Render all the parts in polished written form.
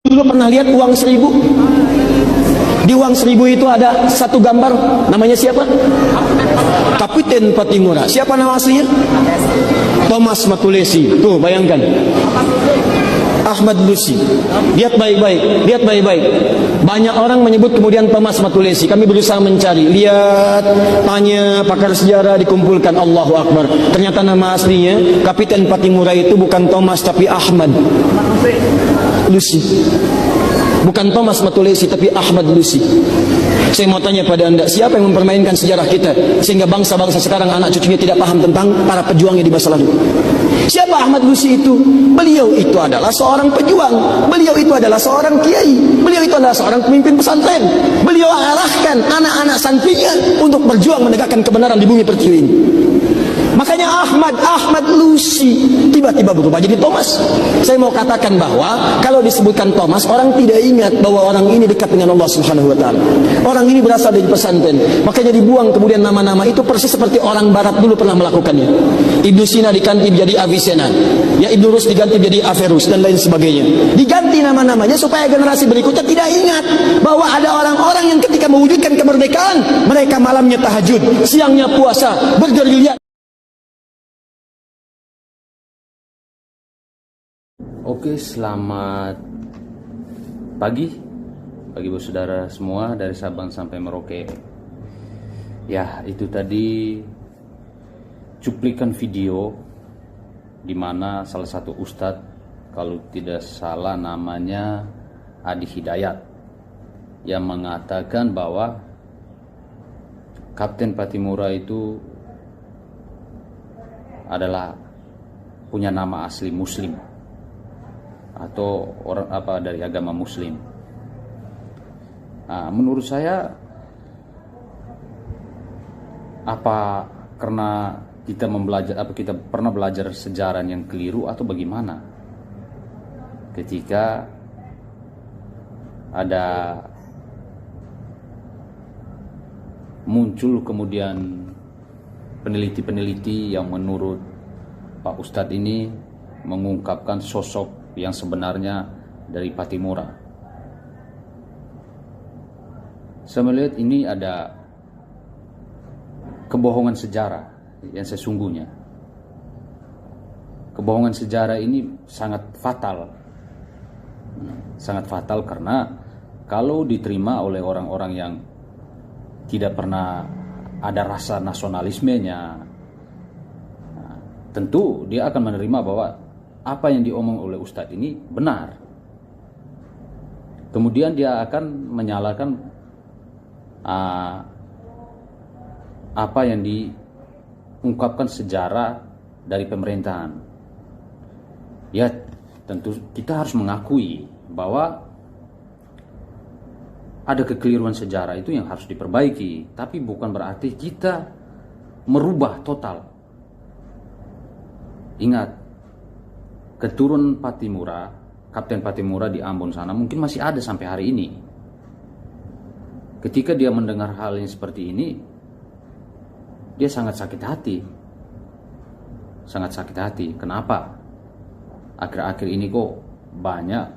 Dulu pernah lihat uang 1000? Di uang 1000 itu ada satu gambar, namanya siapa? Kapiten Patimura. Siapa nama aslinya? Thomas Matulesi. Tuh, bayangkan. Ahmad Lusi. Lihat baik-baik, lihat baik-baik. Banyak orang menyebut kemudian Thomas Matulesi. Kami berusaha mencari. Lihat, tanya pakar sejarah, dikumpulkan. Allahu Akbar. Ternyata nama aslinya Kapiten Patimura itu bukan Thomas tapi Ahmad Lusi. Bukan Thomas Matulesi tapi Ahmad Lusi. Saya mau tanya pada anda, siapa yang mempermainkan sejarah kita sehingga bangsa-bangsa sekarang anak cucunya tidak paham tentang para pejuangnya di masa lalu? Siapa Ahmad Lusi itu? Beliau itu adalah seorang pejuang. Beliau itu adalah seorang kiai. Beliau itu adalah seorang pemimpin pesantren. Beliau arahkan anak-anak santrinya untuk berjuang menegakkan kebenaran di bumi pertiwi ini. Makanya Ahmad Lusi tiba-tiba berubah jadi Thomas. Saya mau katakan bahwa kalau disebutkan Thomas, orang tidak ingat bahwa orang ini dekat dengan Allah Subhanahu wa taala. Orang ini berasal dari pesantren. Makanya dibuang kemudian nama-nama itu persis seperti orang barat dulu pernah melakukannya. Ibnu Sina diganti menjadi Avicenna. Ya, Ibnu Rus diganti menjadi Averroes dan lain sebagainya. Diganti nama-namanya supaya generasi berikutnya tidak ingat bahwa ada orang-orang yang ketika mewujudkan kemerdekaan, mereka malamnya tahajud, siangnya puasa, bergerilya. Oke, selamat pagi bagi saudara semua dari Sabang sampai Merauke. Ya, itu tadi cuplikan video di mana salah satu ustadz, kalau tidak salah namanya Adi Hidayat, yang mengatakan bahwa Kapten Patimura itu adalah punya nama asli Muslim atau orang dari agama Muslim. Nah, menurut saya karena kita pernah belajar sejarah yang keliru atau bagaimana ketika ada muncul kemudian peneliti-peneliti yang menurut Pak Ustadz ini mengungkapkan sosok yang sebenarnya dari Patimura. Saya melihat ini ada kebohongan sejarah yang sesungguhnya. Kebohongan sejarah ini sangat fatal. Sangat fatal karena kalau diterima oleh orang-orang yang tidak pernah ada rasa nasionalismenya, tentu dia akan menerima bahwa apa yang diomong oleh Ustadz ini benar. Kemudian dia akan menyalahkan apa yang diungkapkan sejarah dari pemerintahan. Ya, tentu kita harus mengakui bahwa ada kekeliruan sejarah itu yang harus diperbaiki, tapi bukan berarti kita merubah total. Ingat, keturunan Patimura, Kapten Patimura di Ambon sana mungkin masih ada sampai hari ini. Ketika dia mendengar hal yang seperti ini, dia sangat sakit hati. Sangat sakit hati. Kenapa? Akhir-akhir ini kok banyak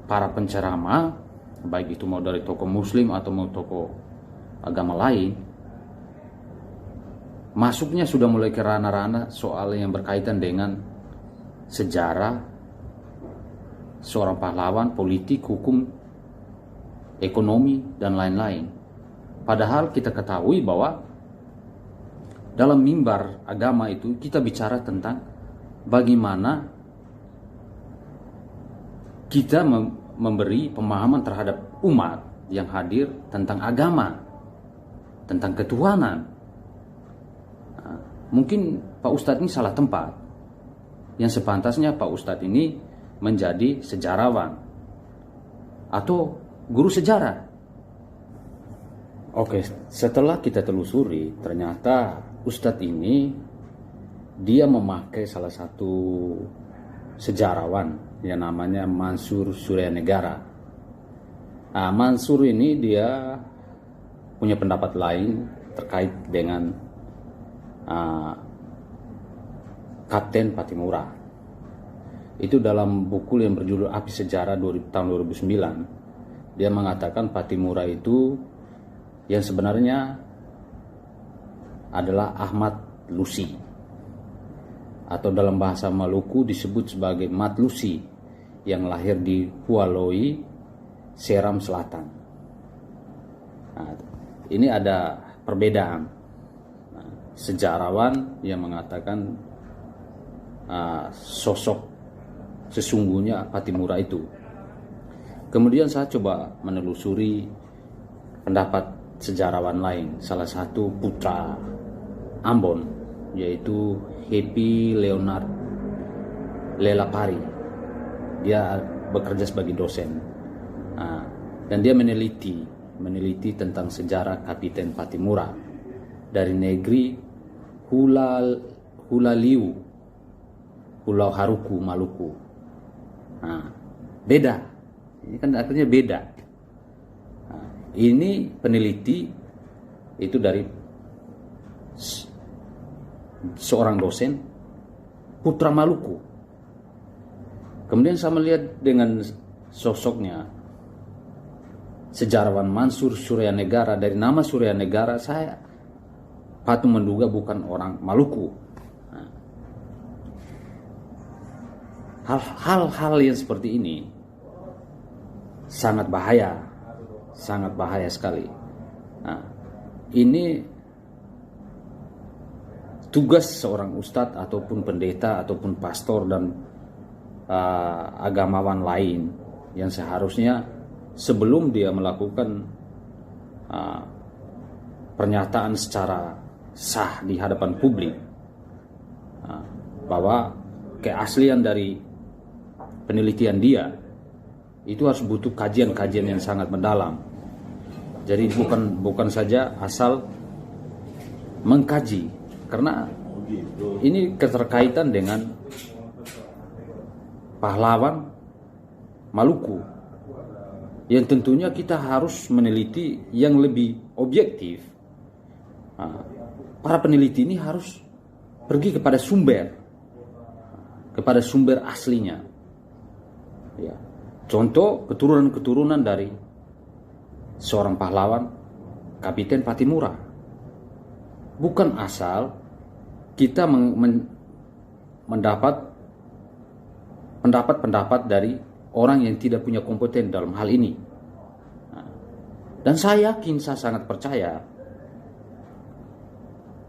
para penceramah, baik itu mau dari tokoh Muslim atau mau tokoh agama lain, masuknya sudah mulai ke ranah-ranah soal yang berkaitan dengan sejarah seorang pahlawan, politik, hukum, ekonomi, dan lain-lain. Padahal kita ketahui bahwa dalam mimbar agama itu kita bicara tentang bagaimana kita memberi pemahaman terhadap umat yang hadir tentang agama, tentang ketuhanan. Mungkin Pak Ustadz ini salah tempat. Yang sepantasnya Pak Ustadz ini menjadi sejarawan atau guru sejarah. Oke, setelah kita telusuri, ternyata Ustadz ini dia memakai salah satu sejarawan yang namanya Mansur Suryanegara. Nah, Mansur ini dia punya pendapat lain terkait dengan Kapten Patimura. Itu dalam buku yang berjudul Api Sejarah tahun 2009, dia mengatakan Pattimura itu yang sebenarnya adalah Ahmad Lusi, atau dalam bahasa Maluku disebut sebagai Mat Lusi, yang lahir di Hualoi, Seram Selatan. Nah, ini ada perbedaan. Nah, sejarawan yang mengatakan sosok sesungguhnya Pattimura itu. Kemudian saya coba menelusuri pendapat sejarawan lain, salah satu putra Ambon, yaitu Happy Leonard Lelapari. Dia bekerja sebagai dosen, dan dia meneliti tentang sejarah Kapiten Pattimura dari negeri Hulaliu, Pulau Haruku, Maluku. Beda. Ini kan artinya beda. Ini peneliti itu dari seorang dosen putra Maluku. Kemudian saya melihat dengan sosoknya sejarawan Mansur Suryanegara. Dari nama Suryanegara saya patut menduga bukan orang Maluku. Hal-hal yang seperti ini sangat bahaya sekali. Ini tugas seorang ustadz ataupun pendeta ataupun pastor dan agamawan lain yang seharusnya sebelum dia melakukan pernyataan secara sah di hadapan publik bahwa keaslian dari penelitian dia itu harus butuh kajian-kajian yang sangat mendalam. Jadi bukan saja asal mengkaji, karena ini keterkaitan dengan pahlawan Maluku yang tentunya kita harus meneliti yang lebih objektif. Para peneliti ini harus pergi kepada sumber aslinya. Ya. Contoh keturunan dari seorang pahlawan Kapiten Pattimura. Bukan asal kita mendapat pendapat dari orang yang tidak punya kompeten dalam hal ini. Dan saya sangat percaya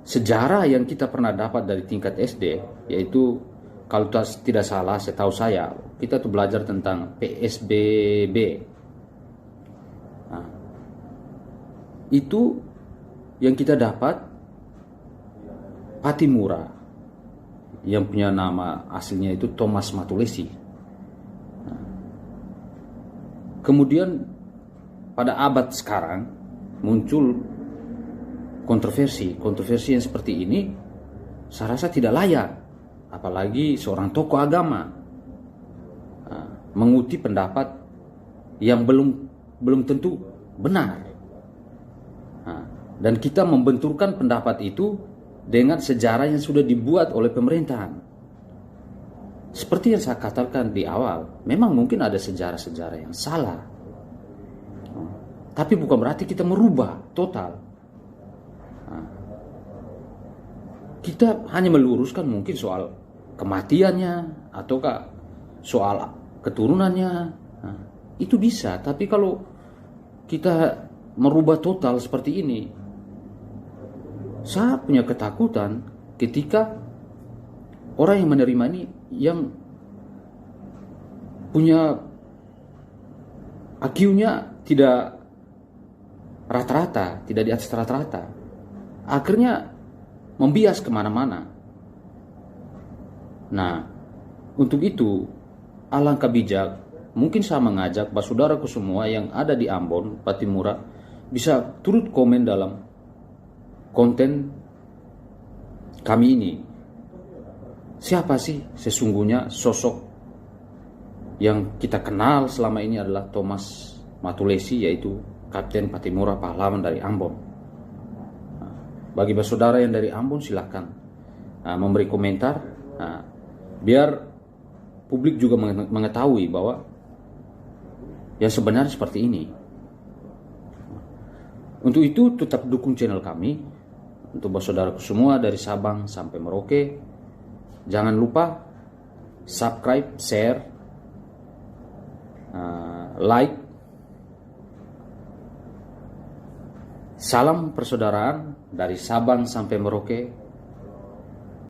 sejarah yang kita pernah dapat dari tingkat SD, yaitu kalau tidak salah, setahu saya, kita tuh belajar tentang PSBB. Itu yang kita dapat Pattimura, yang punya nama aslinya itu Thomas Matulesi. Kemudian pada abad sekarang muncul kontroversi yang seperti ini, saya rasa tidak layak. Apalagi seorang tokoh agama mengutip pendapat yang belum tentu benar, dan kita membenturkan pendapat itu dengan sejarah yang sudah dibuat oleh pemerintahan. Seperti yang saya katakan di awal, memang mungkin ada sejarah-sejarah yang salah, tapi bukan berarti kita merubah total. Kita hanya meluruskan mungkin soal kematiannya ataukah soal keturunannya. Itu bisa, tapi kalau kita merubah total seperti ini, saya punya ketakutan ketika orang yang menerima ini yang punya IQ-nya tidak rata-rata, tidak di atas rata-rata, akhirnya membias kemana-mana. Nah, untuk itu alangkah bijak, mungkin saya mengajak saudaraku semua yang ada di Ambon, Pattimura, bisa turut komen dalam konten kami ini. Siapa sih sesungguhnya sosok yang kita kenal selama ini adalah Thomas Matulesi, yaitu Kapten Pattimura, pahlawan dari Ambon. Bagi saudara yang dari Ambon, silakan memberi komentar, biar publik juga mengetahui bahwa yang sebenarnya seperti ini. Untuk itu tetap dukung channel kami. Untuk saudaraku semua dari Sabang sampai Merauke, jangan lupa subscribe, share, like. Salam persaudaraan dari Sabang sampai Merauke.